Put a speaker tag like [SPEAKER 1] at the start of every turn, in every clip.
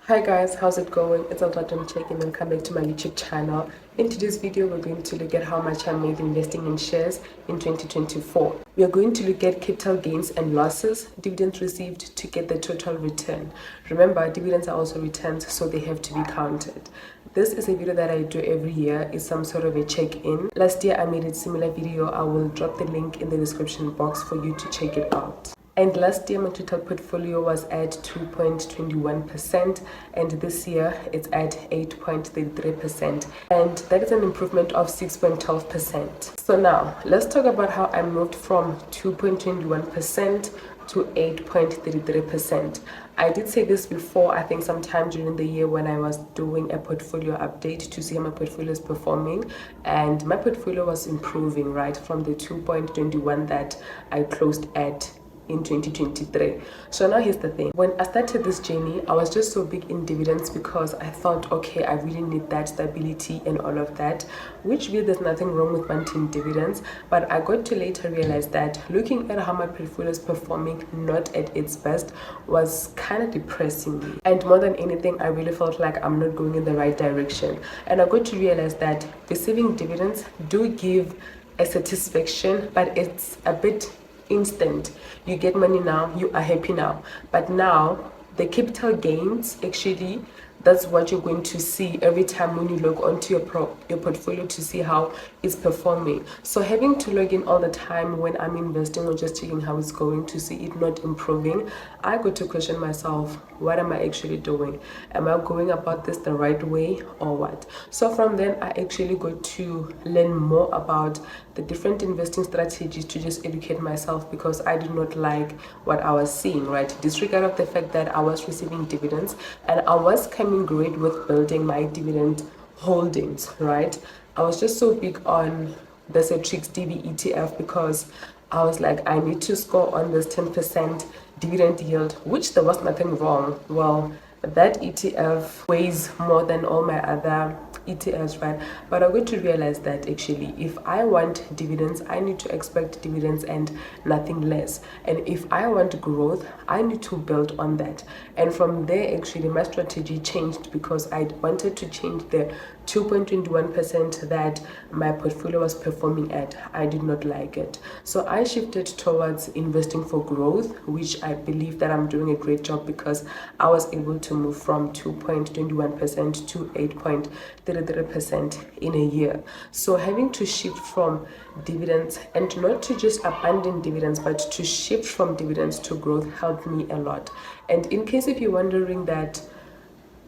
[SPEAKER 1] Hi guys, how's it going? It's Alton checking and come back to my YouTube channel. In today's video, we're going to look at how much I made investing in shares in 2024. We are going to look at capital gains and losses, dividends received to get the total return. Remember, dividends are also returns, so they have to be counted. This is a video that I do every year. It's some sort of a check-in. Last year, I made a similar video. I will drop the link in the description box for you to check it out. And last year my total portfolio was at 2.21%, and this year it's at 8.33%, and that is an improvement of 6.12%. So now let's talk about how I moved from 2.21% to 8.33%. I did say this before, I think sometime during the year when I was doing a portfolio update to see how my portfolio is performing, and my portfolio was improving right from the 2.21 that I closed at in 2023. So now here's the thing. When I started this journey, I was just so big in dividends because I thought, okay, I really need that stability and all of that, which really there's nothing wrong with wanting dividends. But I got to later realize that looking at how my portfolio is performing not at its best was kind of depressing me. And more than anything, I really felt like I'm not going in the right direction. And I got to realize that receiving dividends do give a satisfaction, but it's a bit instant. You get money now, you are happy now, but now the capital gains, actually that's what you're going to see every time when you log onto your portfolio to see how it's performing. So having to log in all the time when I'm investing or just checking how it's going to see it not improving, I got to question myself, what am I actually doing? Am I going about this the right way or what? So from then I actually got to learn more about the different investing strategies to just educate myself, because I did not like what I was seeing, right? Disregard of the fact that I was receiving dividends and I was coming great with building my dividend holdings, right? I was just so big on the Trix DB ETF because I was like, I need to score on this 10% dividend yield, which there was nothing wrong. Well, that ETF weighs more than all my other ETFs, right? But I'm going to realize that actually if I want dividends, I need to expect dividends and nothing less. And if I want growth, I need to build on that. And from there, actually my strategy changed because I wanted to change the 2.21% that my portfolio was performing at. I did not like it, so I shifted towards investing for growth, which I believe that I'm doing a great job because I was able to move from 2.21% to 8.33% in a year. So having to shift from dividends, and not to just abandon dividends, but to shift from dividends to growth, helped me a lot. And in case if you're wondering that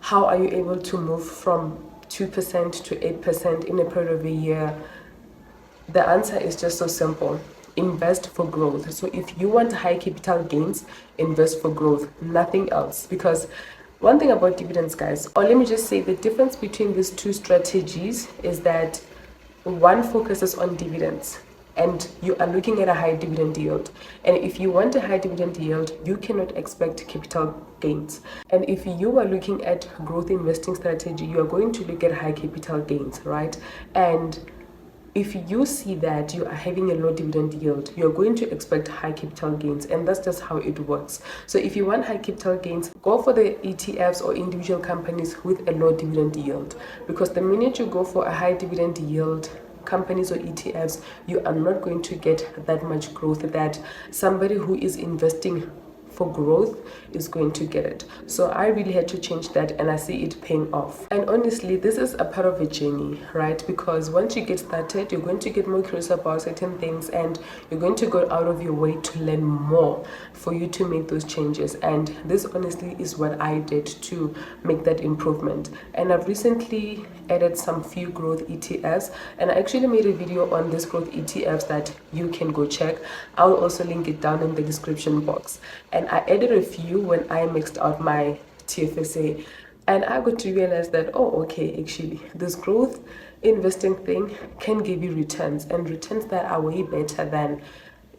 [SPEAKER 1] how are you able to move from 2% to 8% in a period of a year, the answer is just so simple. Invest for growth. So if you want high capital gains, invest for growth, nothing else. Because one thing about dividends, guys, or let me just say the difference between these two strategies is that one focuses on dividends and you are looking at a high dividend yield. And if you want a high dividend yield, you cannot expect capital gains. And if you are looking at growth investing strategy, you are going to look at high capital gains, right? And if you see that you are having a low dividend yield, you're going to expect high capital gains, and that's just how it works. So if you want high capital gains, go for the ETFs or individual companies with a low dividend yield, because the minute you go for a high dividend yield companies or ETFs, you are not going to get that much growth that somebody who is investing for growth is going to get it. So I really had to change that, and I see it paying off. And honestly, this is a part of a journey, right? Because once you get started, you're going to get more curious about certain things, and you're going to go out of your way to learn more for you to make those changes. And this honestly is what I did to make that improvement. And I've recently added some few growth ETFs, and I actually made a video on this growth ETFs that you can go check. I'll also link it down in the description box. And I added a few when I mixed out my TFSA, and I got to realize that, oh, okay, actually this growth investing thing can give you returns, and returns that are way better than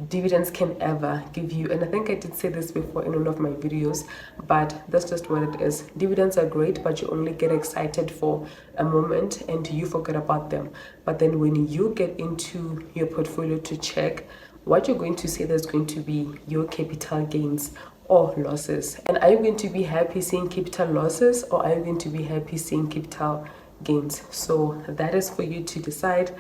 [SPEAKER 1] dividends can ever give you. And I think I did say this before in one of my videos, but that's just what it is. Dividends are great, but you only get excited for a moment and you forget about them. But then when you get into your portfolio to check, what you're going to see, there's going to be your capital gains or losses? And are you going to be happy seeing capital losses, or are you going to be happy seeing capital gains? So that is for you to decide.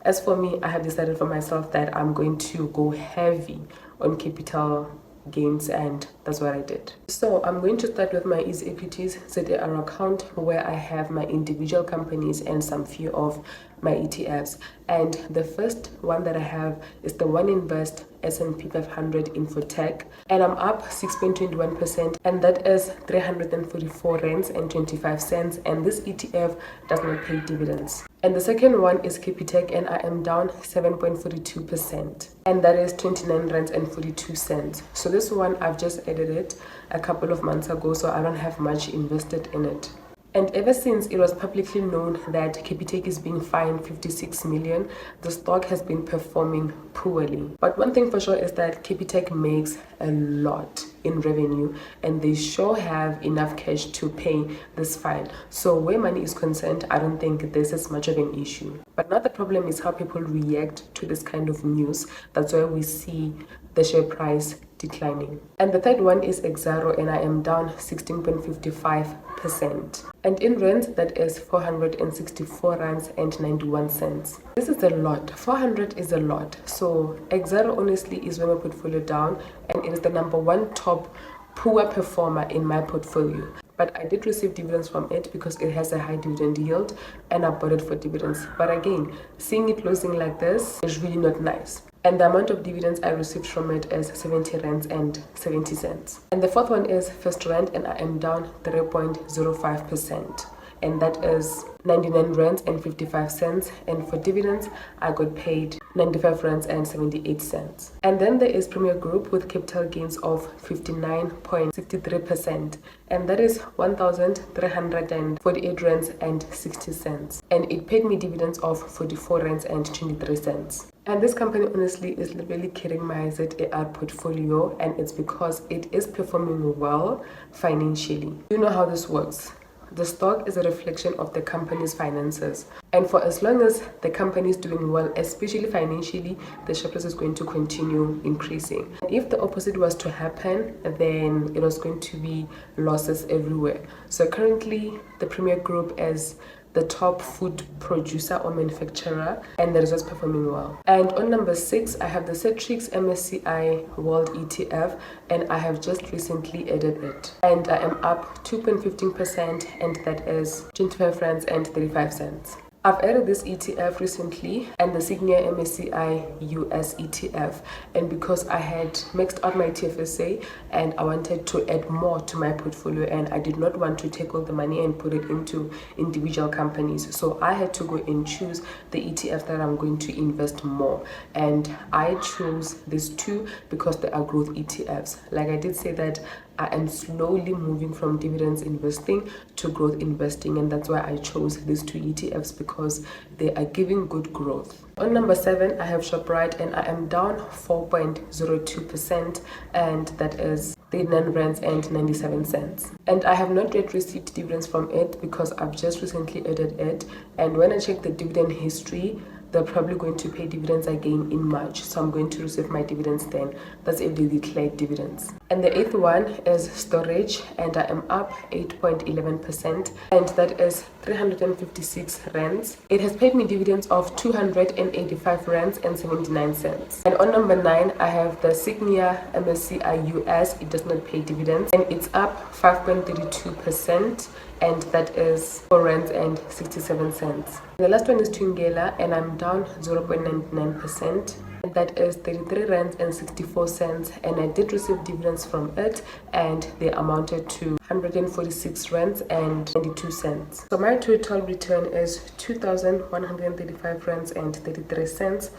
[SPEAKER 1] As for me, I have decided for myself that I'm going to go heavy on capital gains, and that's what I did. So I'm going to start with my EasyEquities ZAR account, where I have my individual companies and some few of my ETFs. And the first one that I have is the One Invest S&P 500 Infotech, and I'm up 6.21%, and that is 344 rands and 25 cents, and this ETF does not pay dividends. And the second one is Capitec, and I am down 7.42%, and that is 29 rands and 42 cents. So this one, I've just added it a couple of months ago, so I don't have much invested in it. And ever since it was publicly known that Capitec is being fined 56 million, the stock has been performing poorly. But one thing for sure is that Capitec makes a lot in revenue, and they sure have enough cash to pay this fine. So where money is concerned, I don't think this is much of an issue. But now the problem is how people react to this kind of news. That's why we see the share price declining. And the third one is XOXO, and I am down 16.55%. And in rands, that is 464 rands and 91 cents. This is a lot. 400 is a lot. So XOXO honestly is where my portfolio down, and it is the number one top poor performer in my portfolio. But I did receive dividends from it because it has a high dividend yield, and I bought it for dividends. But again, seeing it losing like this is really not nice. And the amount of dividends I received from it is 70 rands and 70 cents. And the fourth one is First Rand, and I am down 3.05%. And that is 99 rands and 55 cents. And for dividends, I got paid 95 rands and 78 cents. And then there is Premier Group with capital gains of 59.63%. And that is 1,348 rands and 60 cents. And it paid me dividends of 44 rands and 23 cents. And this company honestly is literally carrying my ZAR portfolio, and it's because it is performing well financially. You know how this works. The stock is a reflection of the company's finances, and for as long as the company is doing well, especially financially, the share price is going to continue increasing. If the opposite was to happen, then it was going to be losses everywhere. So currently, the Premier Group is the top food producer or manufacturer, and the results performing well. And on number 6, I have the Cetrix MSCI World ETF, and I have just recently added it, and I am up 2.15%, and that is 25 rands and 35 cents. I've added this ETF recently, and the Signia MSCI US ETF, and because I had maxed out my TFSA and I wanted to add more to my portfolio, and I did not want to take all the money and put it into individual companies, so I had to go and choose the ETF that I'm going to invest more, and I chose these two because they are growth ETFs. Like I did say that I am slowly moving from dividends investing to growth investing, and that's why I chose these two ETFs, because they are giving good growth. On number 7, I have ShopRite, and I am down 4.02%, and that is 39 rands and 97 cents. And I have not yet received dividends from it because I've just recently added it, and when I check the dividend history, they're probably going to pay dividends again in March, so I'm going to receive my dividends then. That's if they declare dividends. And the 8th one is Storage, and I am up 8.11%, and that is 356 rands. It has paid me dividends of 285 rands and 79 cents. And on number 9, I have the Signia MSCI US. It does not pay dividends, and it's up 5.32%, and that is 4 rands and 67 cents. The last one is Tungela, and I'm down 0.99%, and that is 33 rands and 64 cents, and I did receive dividends from it, and they amounted to 146 rands and 92 cents. So my total return is 2,135 rands and 33 cents.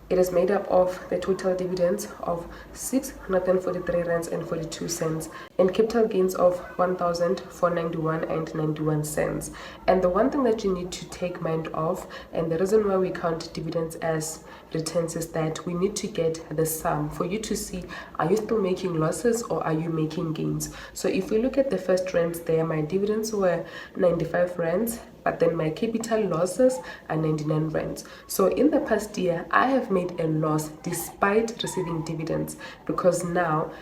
[SPEAKER 1] It is made up of the total dividends of 643 rands and 42 cents and capital gains of 1,491 and 91 cents. And the one thing that you need to take mind of, and the reason why we count dividends as returns, is that we need to get the sum for you to see, are you still making losses or are you making gains? So if we look at the first rands there, my dividends were 95 rands, but then my capital losses are 99 rands. So in the past year, I have made a loss despite receiving dividends, because now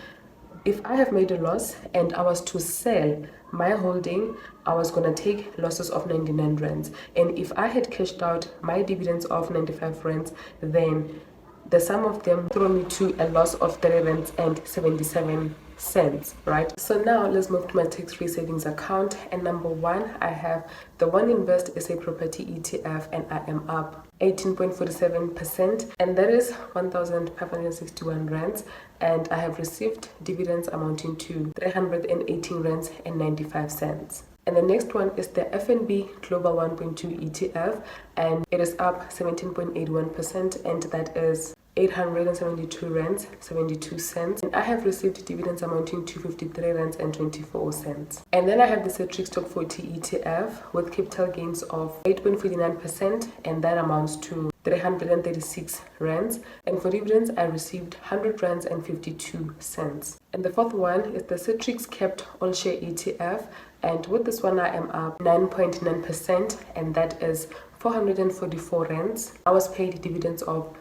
[SPEAKER 1] if I have made a loss and I was to sell my holding, I was gonna take losses of 99 rands. And if I had cashed out my dividends of 95 rands, then the sum of them throw me to a loss of 30 rands and 77 cents, right? So now let's move to my tax-free savings account, and number one, I have the One Invest SA Property ETF, and I am up 18.47%, and that is 1,561 rands, and I have received dividends amounting to 318 rands and 95 cents. And the next one is the FNB Global 1.2 ETF, and it is up 17.81%, and that is 872 rands 72 cents, and I have received dividends amounting to 53 rands and 24 cents. And then I have the Cetrix Top 40 ETF with capital gains of 8.49%, and that amounts to 336 rands, and for dividends I received 100 rands and 52 cents. And the fourth one is the Citrix Capped All Share ETF, and with this one I am up 9.9%, and that is 444 rands. I was paid dividends of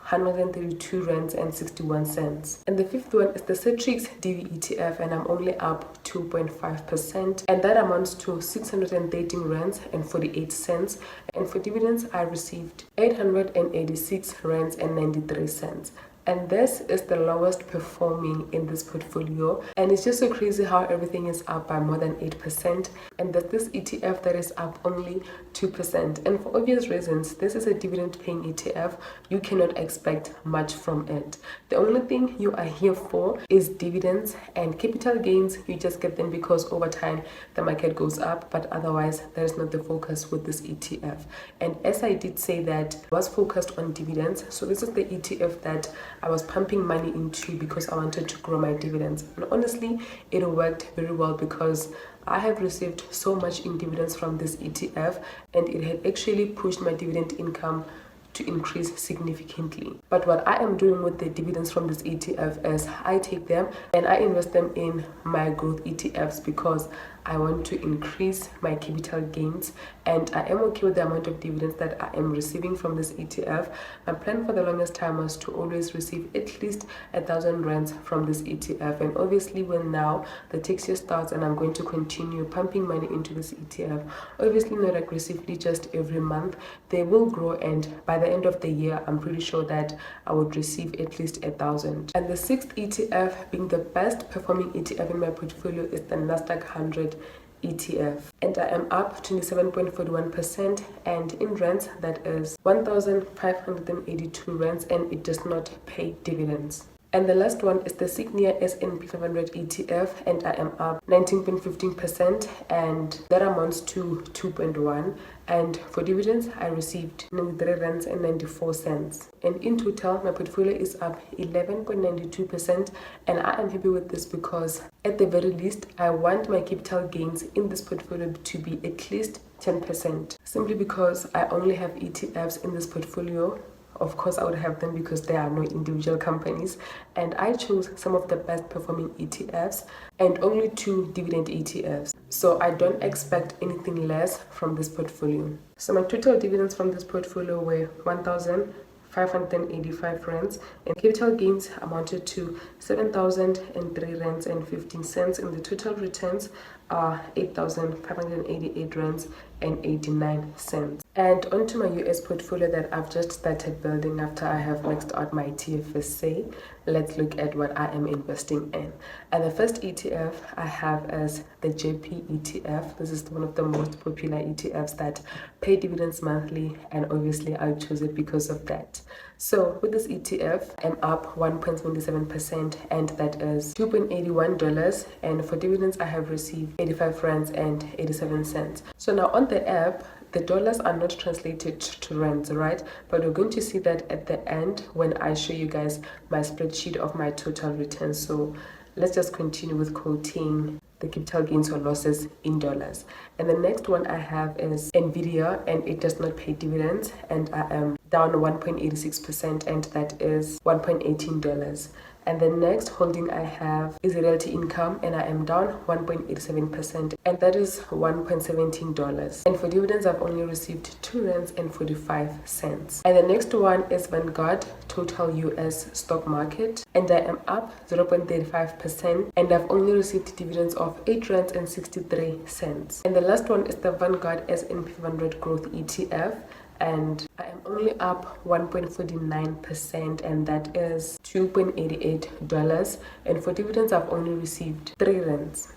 [SPEAKER 1] 132 rands and 61 cents. And the fifth one is the Citrix DV ETF, and I'm only up 2.5%, and that amounts to 613 rands and 48 cents. And for dividends I received 886 rands and 93 cents. And this is the lowest performing in this portfolio, and it's just so crazy how everything is up by more than 8%, and that this ETF that is up only 2%. And for obvious reasons, this is a dividend paying ETF. You cannot expect much from it. The only thing you are here for is dividends, and capital gains you just get them because over time the market goes up, but otherwise that is not the focus with this ETF. And as I did say, that I was focused on dividends, so this is the ETF that I was pumping money into because I wanted to grow my dividends. And honestly, it worked very well because I have received so much in dividends from this ETF, and it had actually pushed my dividend income to increase significantly. But what I am doing with the dividends from this ETF is I take them and I invest them in my growth ETFs because I want to increase my capital gains, and I am okay with the amount of dividends that I am receiving from this ETF. My plan for the longest time was to always receive at least 1,000 rands from this ETF, and obviously when now the tax year starts and I'm going to continue pumping money into this ETF, obviously not aggressively just every month, they will grow, and by the end of the year I'm pretty sure that I would receive at least 1,000. And the sixth ETF, being the best performing ETF in my portfolio, is the Nasdaq 100 ETF, and I am up 27.41%, and in rands that is 1,582 rands, and it does not pay dividends. And the last one is the Signia S&P 500 ETF, and I am up 19.15%, and that amounts to 2.1. And for dividends, I received 93 rands and 94 cents. And in total, my portfolio is up 11.92%, and I am happy with this because at the very least, I want my capital gains in this portfolio to be at least 10%. Simply because I only have ETFs in this portfolio. Of course, I would have them because there are no individual companies, and I chose some of the best performing ETFs and only 2 dividend ETFs. So I don't expect anything less from this portfolio. So my total dividends from this portfolio were 1,585 rands, and capital gains amounted to 7,003 rands and 15 cents, and the total returns are 8,588 rands and 89 cents. And onto my US portfolio that I've just started building after I have maxed out my TFSA. Let's look at what I am investing in. And the first ETF I have is the JP ETF. This is one of the most popular ETFs that pay dividends monthly, and obviously I chose it because of that. So with this ETF, I'm up 1.27%, and that is $2.81, and for dividends I have received 85 rands and 87 cents. So now on the app, the dollars are not translated to rands, right? But we're going to see that at the end when I show you guys my spreadsheet of my total returns. So let's just continue with quoting the capital gains or losses in dollars. And the next one I have is Nvidia, and it does not pay dividends, and I am down 1.86%, and that is $1.18. And the next holding I have is Realty Income, and I am down 1.87%, and that is $1.17. And for dividends, I've only received R2.45. And the next one is Vanguard Total US Stock Market, and I am up 0.35%, and I've only received dividends of R8.63. And the last one is the Vanguard S&P 500 Growth ETF, and I am only up 1.49%, and that is $2.88. And for dividends, I've only received R3.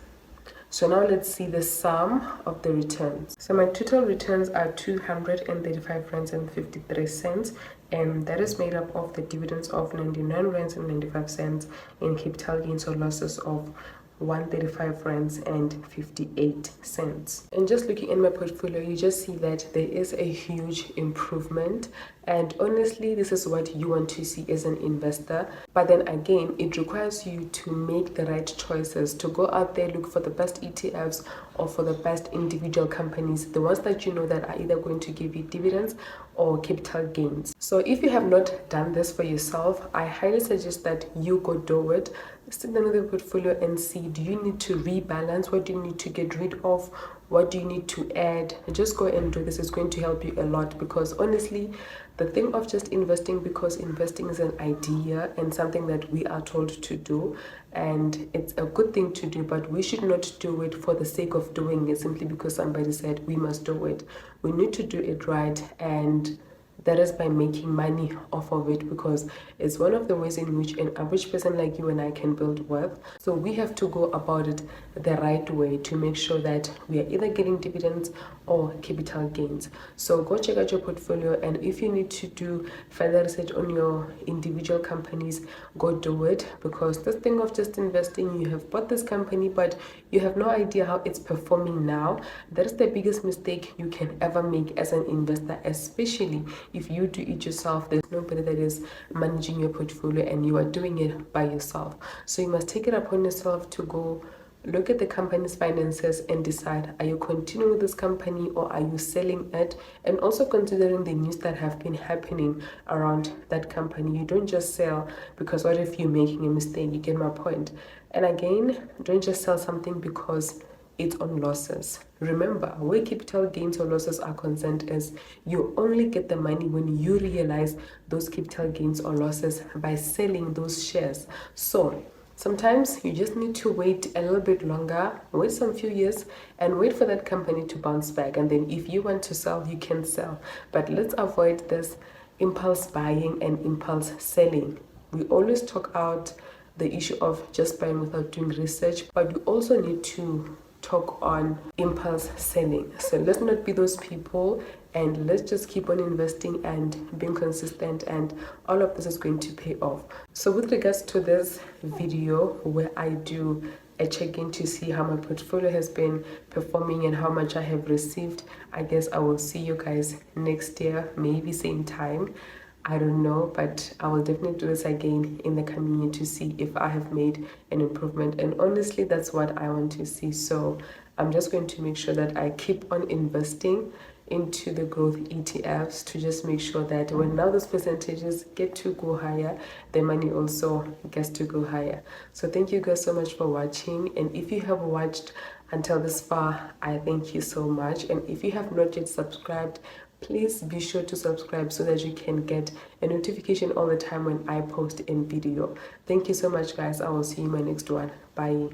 [SPEAKER 1] So now let's see the sum of the returns. So my total returns are R235.53, and that is made up of the dividends of R99.95 and capital gains or losses of R135.58. And just looking in my portfolio, you just see that there is a huge improvement. And honestly, this is what you want to see as an investor. But then again, it requires you to make the right choices, to go out there, look for the best ETFs or for the best individual companies, the ones that you know that are either going to give you dividends or capital gains. So if you have not done this for yourself, I highly suggest that you go do it. Sit down with your portfolio and see, do you need to rebalance? What do you need to get rid of? What do you need to add? Just go and do this. It's going to help you a lot, because honestly, the thing of just investing because investing is an idea and something that we are told to do, and it's a good thing to do, but we should not do it for the sake of doing it simply because somebody said we must do it. We need to do it right, and that is by making money off of it, because it's one of the ways in which an average person like you and I can build wealth. So we have to go about it the right way to make sure that we are either getting dividends or capital gains. So go check out your portfolio, and if you need to do further research on your individual companies, go do it, because this thing of just investing, you have bought this company but you have no idea how it's performing now. That is the biggest mistake you can ever make as an investor, especially if you do it yourself. There's nobody that is managing your portfolio and you are doing it by yourself. So you must take it upon yourself to go look at the company's finances and decide, are you continuing with this company or are you selling it? And also considering the news that have been happening around that company. You don't just sell because what if you're making a mistake? You get my point. And again, don't just sell something because it's on losses. Remember, where capital gains or losses are concerned is you only get the money when you realize those capital gains or losses by selling those shares. So sometimes you just need to wait a little bit longer, wait some few years, and wait for that company to bounce back. And then if you want to sell, you can sell. But let's avoid this impulse buying and impulse selling. We always talk out the issue of just buying without doing research, but we also need to talk on impulse selling. So let's not be those people, and let's just keep on investing and being consistent, and all of this is going to pay off. So with regards to this video where I do a check-in to see how my portfolio has been performing and how much I have received, I guess I will see you guys next year, maybe same time. I don't know, but I will definitely do this again in the coming year to see if I have made an improvement. And honestly, that's what I want to see. So I'm just going to make sure that I keep on investing into the growth ETFs to just make sure that when now those percentages get to go higher, the money also gets to go higher. So thank you guys so much for watching. And if you have watched until this far, I thank you so much. And if you have not yet subscribed, please be sure to subscribe so that you can get a notification all the time when I post a video. Thank you so much, guys. I will see you in my next one. Bye.